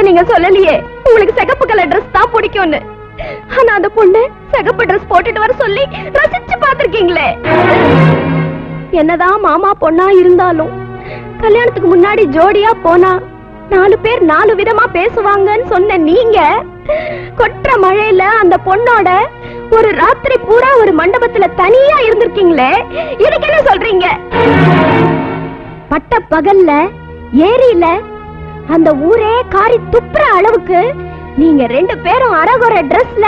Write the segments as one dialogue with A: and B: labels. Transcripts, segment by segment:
A: என்கிட்ட நீங்க சொல்லலையே உங்களுக்கு சிகப்பு கலர் ட்ரெஸ் தான் பிடிக்கும்னு. ஆனா அந்த பொண்ணு சிகப்பு ட்ரெஸ் போட்டுட்டு வர சொல்லி ரசிச்சு பாத்திருக்கீங்களே. என்னதான் மாமா பொண்ணா இருந்தாலும் கல்யாணத்துக்கு முன்னாடி ஜோடியா போனா 4 பேர் 4 விதமா பேசுவாங்கன்னு சொன்ன நீங்க கொற்ற மழையில அந்த பொண்ணோட ஒரு ராத்திரி பூரா ஒரு மண்டபத்துல தனியா இருந்திருக்கீங்களே, இதுக்கு என்ன சொல்றீங்க? பட்ட பகல்ல ஏரியில அந்த ஊரே காரி துப்புற அளவுக்கு நீங்க 2 பேரும் அரகுற ட்ரெஸ்ல.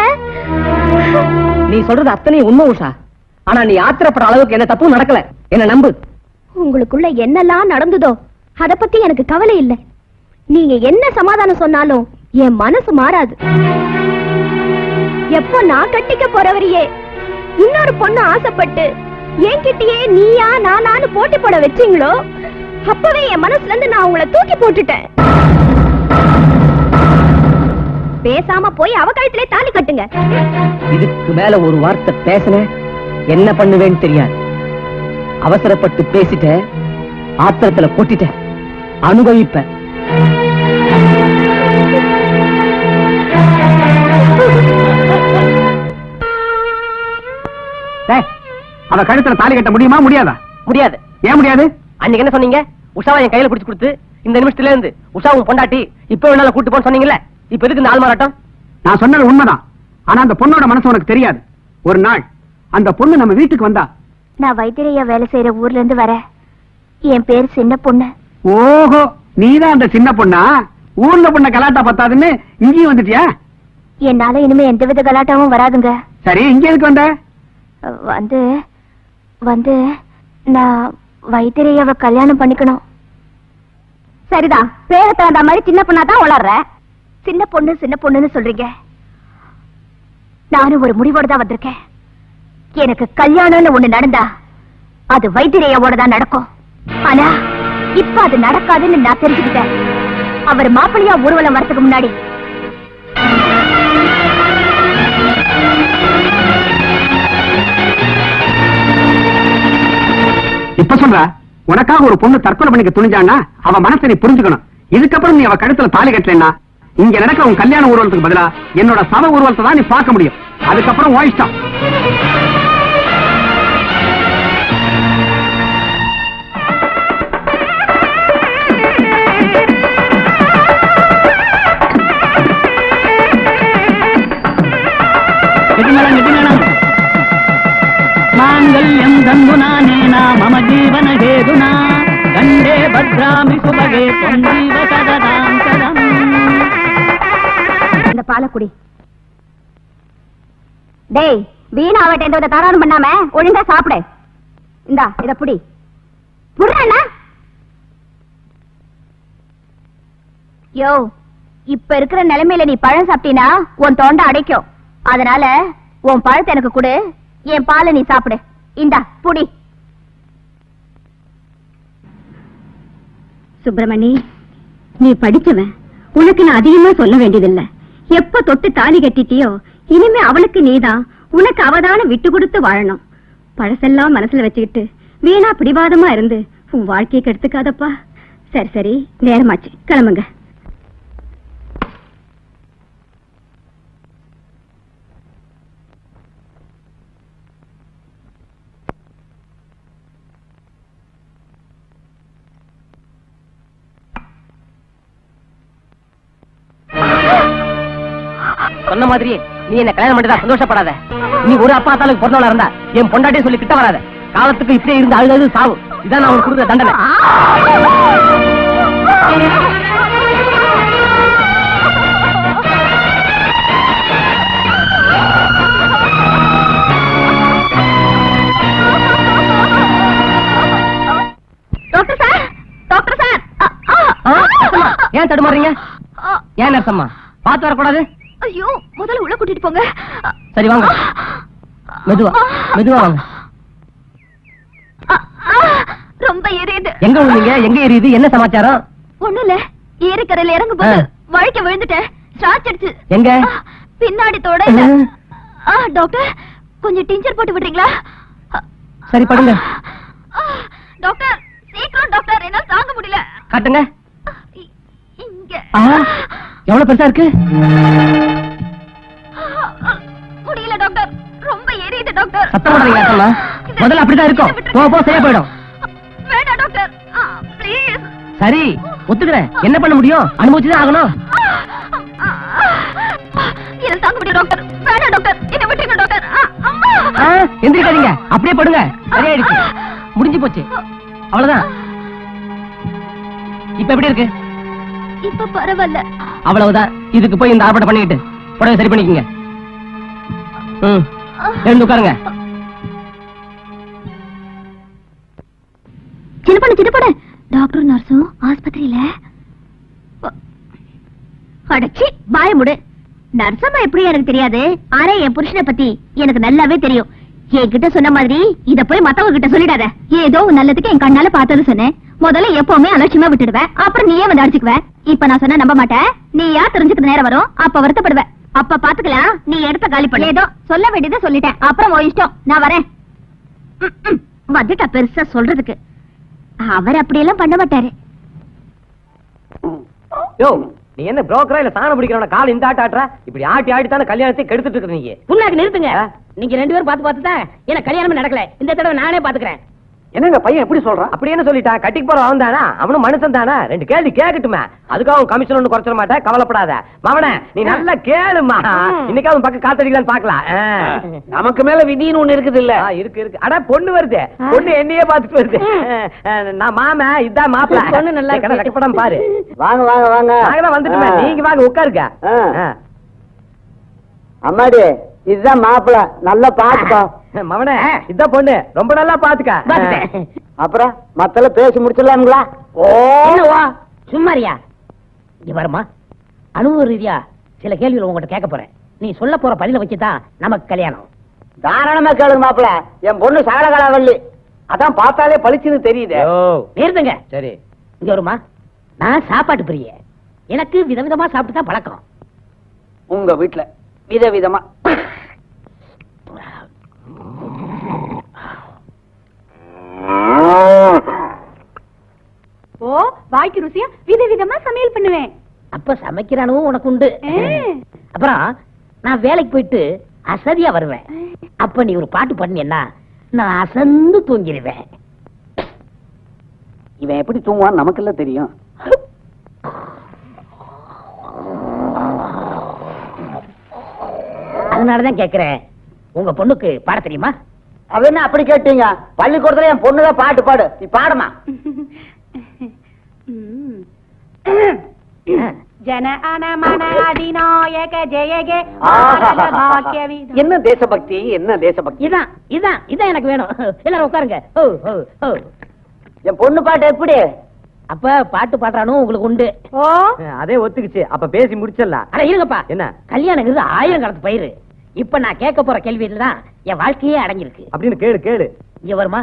B: நீ சொல்றது அத்தனை உண்மை உஷா. ஆனா நீ ஆத்திரப்படுற அளவுக்கு என்ன தப்பு நடக்கல, என்ன நம்பு.
A: உங்களுக்குள்ள என்னெல்லாம் நடந்ததோ அத பத்தி எனக்கு கவலை இல்லை. நீங்க என்ன சமாதானம் சொன்னாலும் என் மனசு மாறாது. எப்போ நான் கட்டிக்க போறவரையே இன்னொரு பொண்ணு ஆசைப்பட்டு என்கிட்டயே நீயா நானான்னு போட்டி போட வச்சீங்களோ அப்பவே என் மனசுல இருந்து நான் உங்களை தூக்கி போட்டுட்டேன். பேசாம போய் அவ கழுத்திலே தாலி கட்டுங்க.
B: இதுக்கு மேல ஒரு வார்த்தை பேசல என்ன பண்ணுவேன்னு தெரியாது. அவசரப்பட்டு பேசிட்ட, ஆத்திரத்துல கொட்டிட்ட, அனுபவிப்ப. அவ கழுத்துல தாலி கட்ட முடியுமா முடியாதா? முடியாது. ஏன் முடியாது? அன்னைக்கு என்ன சொன்னீங்க? உஷாவை என் கையில பிடிச்சு கொடுத்து இந்த நிமிஷத்துல இருந்து உஷாவும் பொண்டாட்டி இப்ப வேணாலும் கூட்டு போன்னு சொன்னீங்கல்ல. இப்ப எதுக்கு இந்த ஆள் மாறாட்டம்? நான் சொன்னது உண்மைதான். ஆனா அந்த பொண்ணோட மனசு உனக்கு தெரியாது. ஒரு நாள் அந்த பொண்ணு நம்ம வீட்டுக்கு வந்தா.
A: நான் வைத்தியரையா வேலை செய்யற ஊர்ல இருந்து வர. என் பேர் சின்ன பொண்ணு.
C: ஓஹோ, நீதான் அந்த சின்ன பொண்ணா? ஊர்ல பொண்ண கலாட்டா பத்தாதுன்னு இங்கேயும் வந்துட்டியா?
A: என்னால இனிமே எந்தவித கலாட்டாவும் வராதுங்க.
C: சரி, இங்க எதுக்கு வந்த?
A: வந்து வந்து நான் வைத்தியரையாவை கல்யாணம் பண்ணிக்கணும். சரிதான், பேர தகுந்த மாதிரி சின்ன பொண்ணா தான் வளர்ற. சின்ன பொண்ணுன்னு சொல்றீங்க. நானும் ஒரு முடிவோட தான் வந்திருக்கேன். எனக்கு கல்யாணம்னு ஒண்ணு நடந்தா அது வைத்தியரையாவோட தான் நடக்கும். ஆனா இப்ப அது நடக்காதுன்னு நான் தெரிஞ்சுக்கிட்டேன். அவர் மாப்பிள்ளையா ஊர்வலம் வரதுக்கு முன்னாடி
C: இப்ப சொல்ற, உனக்காக ஒரு பொண்ணு தற்கொலை பண்ணிக்க துணிஞ்சான்னா அவ மனசை நீ புரிஞ்சுக்கணும். இதுக்கப்புறம் நீ அவ கழுத்துல தாலி கட்டலன்னா இங்க நடக்கிற உன் கல்யாண ஊர்வலத்துக்கு பதிலா என்னோட சபை ஊர்வலத்தை தான் நீ பார்க்க முடியும். அதுக்கப்புறம் உன் இஷ்டம்.
B: மாங்கல்யம் தந்துனானேனா மம ஜீவன ஹேதுனா கண்டே பத்ராமி சுபகே தொந்தீவ சததாம் சதம்.
A: இந்த பாலக்குடி டேய், வீணாவட்ட எந்த தாராளம் பண்ணாம ஒழுங்கா சாப்பிடு. இந்தா இத புடி. புடுறா. யோ, இப்ப இருக்கிற நிலைமையில நீ பழம் சாப்பிட்டீனா உன் தொண்டை அடைக்கும். அதனால உன் பழத்தை எனக்கு கொடு, என் பாலை நீ சாப்பிடு. இந்தா புடி. சுப்பிரமணி, நீ படிச்சவன், உனக்கு நான் அதிகமா சொல்ல வேண்டியதில்லை. எப்ப தொட்டு தாலி கட்டிட்டியோ இனிமே அவளுக்கு நீதான், உனக்கு அவதான விட்டு கொடுத்து வாழணும். பழசெல்லாம் மனசுல வச்சுக்கிட்டு வீணா பிடிவாதமா இருந்து உன் வாழ்க்கையை கெடுத்துக்காதப்பா. சரி சரி, நேரமாச்சு, கிளம்புங்க.
B: சொன்ன மாதிரியே நீ என்ன கல்யாணம் பண்ணிட்டா சந்தோஷப்படாத. நீ ஒரு அப்பா தாளுக்கு பிறந்தவளா இருந்தா என் பொண்டாட்டியே சொல்லி கிட்ட வராத. காலத்துக்கு இப்படியே இருந்து அழுது சாவு. இதான் நான் உனக்கு கொடுக்குற தண்டனை.
A: Doctor sir, doctor sir.
B: ஏன் தடுமாறீங்க? ஏன் நர்சம்மா பார்த்து வரக்கூடாது?
A: ஐயோ, முதல்ல உள்ள கூட்டிட்டு போங்க.
B: சரி வாங்க, மெதுவா மெதுவா வாங்க.
A: ரொம்ப எரியுது.
B: எங்க விழுந்தீங்க? எங்க எரியுது? என்ன சமாச்சாரம்?
A: ஒண்ணும் இல்ல, ஏரிக்கரையில இறங்கும் போது வழுக்க விழுந்துட்டேன். ஸ்ட்ராச் அடிச்சு.
B: எங்க?
A: பின்னாடி தோட. டாக்டர், கொஞ்சம் டிஞ்சர் போட்டு விடுறீங்களா?
B: சரி படுங்க.
A: டாக்டர், சீக்கிரம் டாக்டர், என்னால தாங்க முடியல.
B: காட்டுங்க.
A: இங்க.
B: எவ்வளவு பெருசா இருக்கு?
A: முடியல டாக்டர், ரொம்ப எரியுது டாக்டர்.
B: சத்தம் போடாதீங்க சொல்ல. முதல்ல அப்படிதான் இருக்கும். போ சரியா போயிடும்.
A: வேண்டாம் டாக்டர், ப்ளீஸ்.
B: சரி ஒத்துக்கிறேன். என்ன பண்ண முடியும்? அனுபவிச்சுதான் ஆகணும்.
A: என்ன தாங்க முடியும் டாக்டர். வேண்டாம் டாக்டர், என்ன விட்டுருங்க டாக்டர்.
B: எந்திரிக்காதீங்க, அப்படியே படுங்க. சரியாயிடுச்சு, முடிஞ்சு போச்சு, அவ்வளவுதான். இப்ப எப்படி இருக்கு?
A: இப்ப பரவாயில்ல.
B: அவ்வளவுதான். இதுக்கு போய் இந்த ஆர்ப்பாட்டம் பண்ணிக்கிட்டு புடவை சரி பண்ணிக்கங்க. எழுந்து உட்காருங்க.
A: சின்ன டாக்டர் நர்ஸும் ஆஸ்பத்திரியில. அடச்சி பாய முடு. நர்சம்மா எப்படி எனக்கு தெரியாது, ஆனா என் புருஷனை பத்தி எனக்கு நல்லாவே தெரியும். என்கிட்ட சொன்ன மாதிரி இத போய் மத்தவங்க கிட்ட சொல்லிடாத. ஏதோ நல்லதுக்கு என் கண்ணால பார்த்தது சொன்னேன். முதல்ல எப்பவுமே அலட்சியமா விட்டுடுவேன், அப்புறம் நீயே வந்து அடிச்சுக்குவ. இப்ப நான் சொன்ன நம்ப மாட்டேன். நீ யார் தெரிஞ்சுக்கிற நேரம் வரும், அப்ப வருத்தப்படுவ. அப்ப பாத்துக்கலாம். நீ எடுத்த காலி பண்ண. ஏதோ சொல்ல வேண்டியதை சொல்லிட்டேன், அப்புறம் உன் இஷ்டம். நான் வரேன். வந்துட்டா பெருசா சொல்றதுக்கு. அவர் அப்படியெல்லாம் பண்ண மாட்டாரு.
B: யோ, நீ என்ன புரோக்கரா இல்ல சாணம் பிடிக்கிறவன கால் இந்த ஆட்ட இப்படி ஆட்டி ஆட்டி தானே கல்யாணத்தை கெடுத்துட்டு இருக்க. நீங்க
D: புண்ணாக்கு நிறுத்துங்க. நீங்க 2 பேரும் பார்த்து தான் எனக்கு கல்யாணமே நடக்கல. இந்த தடவை நானே பாத்துக்கிறேன்.
C: என்னங்க பையன் எப்படி சொல்றான்?
B: அப்படி என்ன சொல்லிட்டான்? கட்டிக்கு போற அவன் தானா? அவனும் மனுஷன் தானே. 2 கேள்வி கேட்கட்டுமே. அதுக்காக அவன் கமிஷன் ஒண்ணு குறைச்சிட மாட்டேன், கவலைப்படாத. மவனே நீ நல்லா கேளுமா. இன்னைக்கு அவன் பக்கம் காத்தடிக்கலான்னு பாக்கலாம்.
C: நமக்கு மேல விதின்னு ஒண்ணு இருக்குது இல்ல?
B: இருக்கு இருக்கு. அட பொண்ணு வருது, பொண்ணு என்னையே பாத்துட்டு வருது. நான் மாமா இதான் மாப்பிள்ள.
D: பொண்ணு நல்லா இருக்கு.
B: வெக்கப்படாம பாரு.
C: வாங்க வாங்க வாங்க.
B: நாங்கதான் வந்துட்டுமே, நீங்க வாங்க உட்காருங்க.
C: அம்மாடி இதுதான் மாப்பிள்ள, நல்லா பாத்துக்கோ.
B: மவனே இதான் பொண்ணு, ரொம்ப நல்லா பாத்துக்க.
C: அப்புறம் மத்தல பேசி முடிச்சிடலாம்ங்களா?
D: என்னவா சும்மாரியா? இங்க வருமா, அனுபவ ரீதியா சில கேள்விகள் உங்ககிட்ட கேட்க போறேன். நீ சொல்ல போற பதில வச்சுதான் நமக்கு கல்யாணம்.
C: தாராளமா கேளுங்க மாப்பிள்ள. என் பொண்ணு சகலகலாவல்லி, அதான் பார்த்தாலே பளிச்சுன்னு தெரியுது.
D: நிறுத்துங்க.
B: சரி
D: இங்க வருமா, நான் சாப்பாட்டு பிரிய. எனக்கு விதவிதமா சாப்பிட்டு தான் பழக்கம்.
C: உங்க வீட்டுல விதவிதமா
A: வாய்க்கு ருசியா விதவிதமா சமையல் பண்ணுவேன்.
D: அப்ப சமைக்கிறானும் உனக்கு உண்டு. அப்புறம் நான் வேலைக்கு போயிட்டு அசதியா வருவேன். அப்ப நீ ஒரு பாட்டு பண்ணினா நான் அசந்து தூங்கிடுவேன்.
C: இவன் எப்படி தூங்குவான் நமக்கெல்லாம் தெரியும்.
D: அதனாலதான் கேக்குறேன், உங்க பொண்ணுக்கு பாட தெரியுமா?
C: அது என்ன அப்படி கேட்டீங்க? பள்ளிக்கூடத்துல என் பொண்ணுதான் பாட்டு பாடு, நீ பாடுமா? என்ன தேசபக்தி, என்ன தேசபக்தி.
D: இதான் இதான் இதான் எனக்கு வேணும். எல்லாரும் உட்காருங்க.
C: என் பொண்ணு பாட்டு எப்படி?
D: அப்ப பாட்டு பாடுறானும் உங்களுக்கு உண்டு.
B: அதே ஒத்துக்குச்சு. அப்ப பேசி முடிச்சிடலாம்.
D: அட இருங்கப்பா,
B: என்ன
D: கல்யாணங்கிறது 1000 காலத்து பயிர். இப்ப நான் கேட்க போற கேள்வியில தான் என் வாழ்க்கையே அடங்கியிருக்கு.
B: அப்படின்னு கேளு கேளு.
D: இங்க வருமா,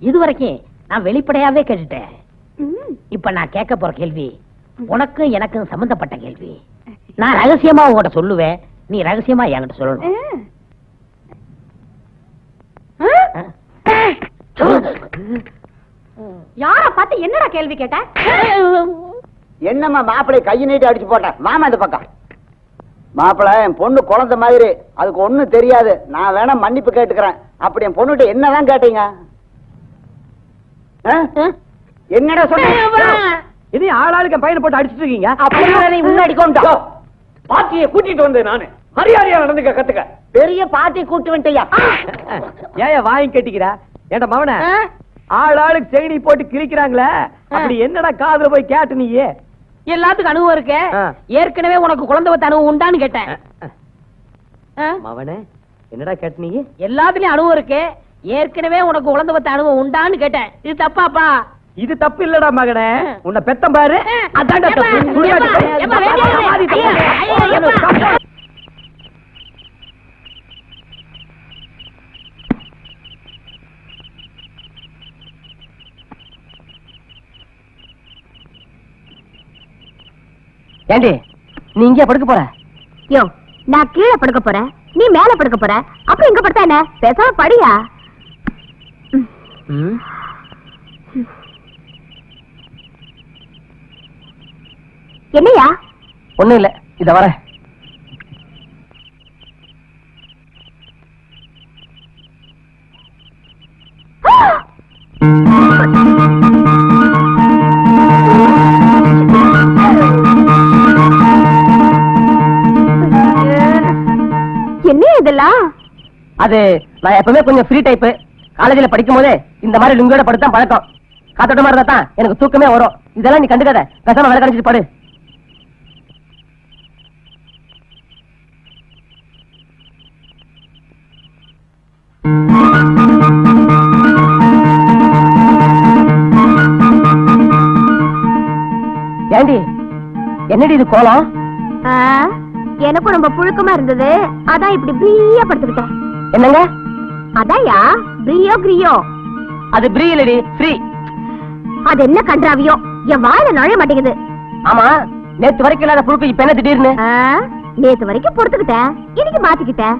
D: இதுவரைக்கும் நான் வெளிப்படையாவே கேட்டுட்டேன். இப்ப நான் கேட்க போற கேள்வி உனக்கும் எனக்கும் சம்பந்தப்பட்ட கேள்வி. நான் ரகசியமா உங்ககிட்ட சொல்லுவேன், நீ ரகசியமா என்கிட்ட சொல்லணும்.
A: யார பார்த்து என்னடா கேள்வி கேட்ட?
C: என்னம்மா மாப்பிள்ளை கையை நீட்டி அடிச்சு போட்டேன். மாமா இந்த பக்கம். மாப்பிள்ள என் பொண்ணு குழந்தை மாதிரி, அதுக்கு ஒண்ணும் தெரியாது. நான் வேணா மன்னிப்பு கேட்டுக்கிறேன். அப்படி என் பொண்ணுகிட்ட என்னதான் கேட்டீங்க? என்னடா சொன்ன?
B: இது ஆளாளுக்கு பையனை போட்டு அடிச்சிட்டு இருக்கீங்க.
C: அப்படி முன்னாடி கொண்டா
B: பாட்டியை கூட்டிட்டு வந்து நானு மரியாதையா நடந்துக்க கத்துக்க.
C: பெரிய பாட்டி கூட்டு வந்துட்டியா?
B: ஏன் வாங்கி கட்டிக்கிற? ஏன்டா மவன ஆளாளுக்கு செயினி போட்டு கிழிக்கிறாங்களே, அப்படி என்னடா காதுல போய் கேட்டு நீயே?
D: எல்லாத்துக்கும் அனுபவம் இருக்கு. ஏற்கனவே உனக்கு குழந்தை வத்த அனுபவம் உண்டான்னு கேட்டேன்.
B: மவனே என்னடா கேட்டு நீ?
D: எல்லாத்துலயும் அனுபவம் இருக்கு. ஏற்கனவே உனக்கு குழந்தை வத்த அனுபவம் உண்டான்னு கேட்டேன். இது தப்பாப்பா?
B: இது தப்பு இல்லடா மகனே, உன்னை பெத்தம் பாரு. அதான்டா தப்பு. துணியாட்டு ஏண்டி நீ இங்கே படுக்க போற?
A: யோ, நான் கீழே படுக்க போறேன், நீ மேல படுக்க போற. அப்ப இங்க படுத்தா என்ன? பேசாம படியா. என்னையா
B: ஒண்ணும் இல்ல, இத வரேன்.
A: என்ன இதெல்லாம்?
B: அது நான் எப்பவுமே கொஞ்சம் ஃப்ரீ டைப். காலேஜ்ல படிக்கும் போதே இந்த மாதிரி லுங்கியோட படுத்தான் பழக்கம். காத்தோட்டமா இருந்தா தான் எனக்கு தூக்கமே வரும். இதெல்லாம் நீ கண்டுக்காத, பேசாம வேலை கிடைச்சிட்டு படு. ஏண்டி என்னடி இது கோலம்?
A: எனக்கும் ரொம்ப புழுக்கமா இருந்தது, அதான் இப்படி பிரீயா படுத்துக்கிட்டேன்.
B: என்னங்க?
A: அதான்யா பிரியோ கிரியோ.
B: அது பிரீ இல்லடி, ஃப்ரீ.
A: அது என்ன கன்றாவியோ, என் வாயில நுழைய மாட்டேங்குது.
B: ஆமா, நேத்து வரைக்கும் இல்லாத புழுக்கு இப்ப என்ன திடீர்னு?
A: நேத்து வரைக்கும் பொறுத்துக்கிட்டேன், இன்னைக்கு மாத்திக்கிட்டேன்.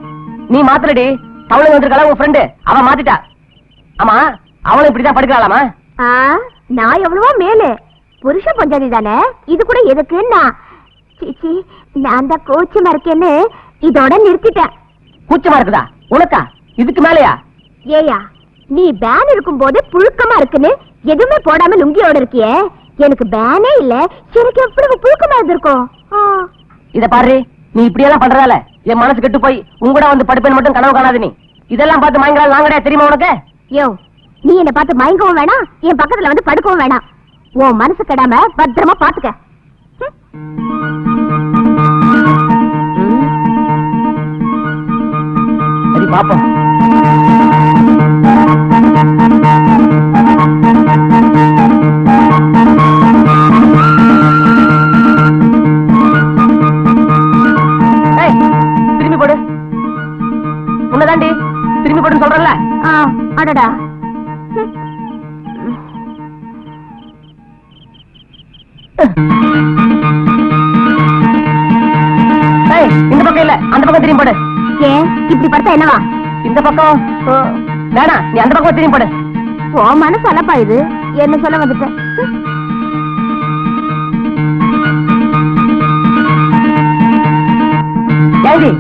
B: நீ மாத்தலடி, தவளை வந்திருக்காளா உன் ஃப்ரெண்டு, அவ மாத்திட்டா. ஆமா, அவளும் இப்படிதான் படுக்கலாமா?
A: நான் எவ்வளவோ மேலு புருஷன் பஞ்சாதி தானே, இது கூட எதுக்குன்னா சீச்சி நான் தான் கோச்சமா இருக்கேன்னு இதோட நிறுத்திட்டேன்.
B: கூச்சமா இருக்குதா உனக்கா? இதுக்கு மேலயா?
A: ஏயா, நீ பேன் இருக்கும் போது புழுக்கமா இருக்குன்னு எதுவுமே போடாம லுங்கியோட இருக்கியே, எனக்கு பேனே இல்ல, எனக்கு எவ்வளவு புழுக்கமா இருந்திருக்கும்.
B: இத பாரு, நீ இப்படியெல்லாம் பண்றதால என் மனசு கெட்டு போய் உங்கூட வந்து படுப்பேன் மட்டும் கனவு காணாது. நீ இதெல்லாம் பார்த்து மயங்கலாம் நாங்கடா, தெரியுமா உனக்கு?
A: யோ, நீ என்ன பார்த்து மயங்கவும் வேணாம், என் பக்கத்துல வந்து படுக்கவும் வேணாம். உன் மனசு கெடாம பத்திரமா பாத்துக்க.
B: சரி பாப்போம். திரும்பி போடு. உன்னதாண்டி திரும்பி போடுன்னு சொல்றல.
A: அடடா,
B: இந்த பக்கம் இல்ல, அந்த பக்கம் திரும்பி போடு.
A: ஏன் இப்படி படுத்தா என்னவா?
B: இந்த பக்கம் வேணா, நீ அந்த பக்கம் திரும்பி போடு.
A: உன் மனசு அலப்பா, இது என்ன சொல்ல வந்துட்டேன்.
B: ஏண்டி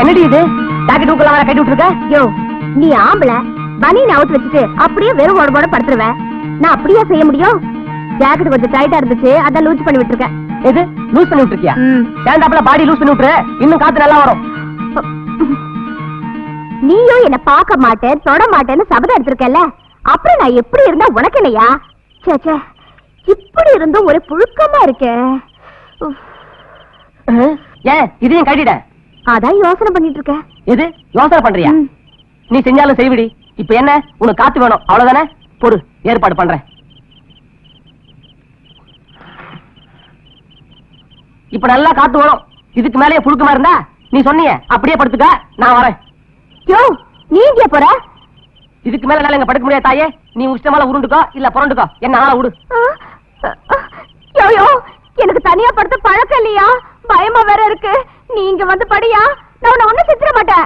B: என்னடி இது, ஜாக்கெட் ஊக்கெல்லாம் வேற கட்டி விட்டுருக்க?
A: யோ, நீ ஆம்பளை, பனியன் அவுத்து வச்சுட்டு அப்படியே வெறும் உடம்போட படுத்துருவேன். நான் அப்படியே செய்ய முடியும்? ஜாக்கெட் கொஞ்சம் டைட்டா இருந்துச்சு, அதான் லூஸ் பண்ணி விட்டுருக்கேன்.
B: எது லூஸ் பண்ணி விட்டுருக்கியா? சேர்ந்தாப்புல பாடி லூஸ் பண்ணி விட்டுரு, இன்னும் காத்து நல்லா வரும்.
A: நீயும் என்ன பார்க்க மாட்டேன் தொட மாட்டேன்னு சபதம் எடுத்திருக்கல, அப்புறம் நான் எப்படி இருந்தா உனக்கு இல்லையா? சேச்சே, இப்படி இருந்தும் ஒரு புழுக்கமா இருக்கே.
B: ஏன் இதையும் கட்டிட?
A: அதான் யோசனை பண்ணிட்டு இருக்கேன்.
B: எது யோசனை பண்றியா? நீ செஞ்சாலும் செய்விடி. இப்ப என்ன, உனக்கு காத்து வேணும் அவ்வளவுதானே? பொறு, ஏற்பாடு பண்றேன். இப்ப நல்லா காத்து வரும். இதுக்கு மேலே புழுக்கமா இருந்தா நீ சொன்னிய அப்படியே படுத்துக்க, நான் வரேன்.
A: யோ, நீ எங்க போற?
B: இதுக்கு மேல என்னால எங்க படுக்க முடியாது தாயே. நீ உஷ்டமால உருண்டுக்கோ இல்ல புரண்டுக்கோ, என்ன ஆள விடு.
A: யோ, எனக்கு தனியா படுத்து பழக்கம் இல்லையா, பயமா வேற இருக்கு. நீ இங்க வந்து படியா, நான் உன்னை ஒண்ணும் செத்துற மாட்டேன்.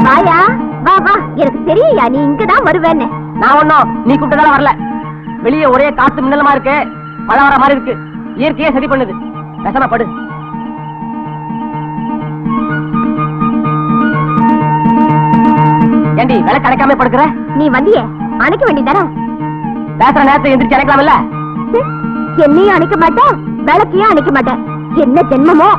A: வாயா, வா வா, எனக்கு தெரியா நீ இங்கதான் வருவேன்னு.
B: நான் ஒண்ணும் நீ கூப்பிட்டதால வரல. வெளியே ஒரே காத்து மின்னலமா இருக்கு, மழை வர மாதிரி இருக்கு. இயற்கையே சரி பண்ணுது. பேசாம படு. ஏண்டி விளக்கு அணைக்காம படுக்கிற?
A: நீ வந்தியே அணைக்க வேண்டியதானே?
B: பேசுற நேரத்தை எந்திரிச்சு அணைக்கலாம்ல?
A: என்னையும் அணைக்க மாட்டேன், விளக்கையும் அணைக்க மாட்டேன். என்ன ஜென்மமோ.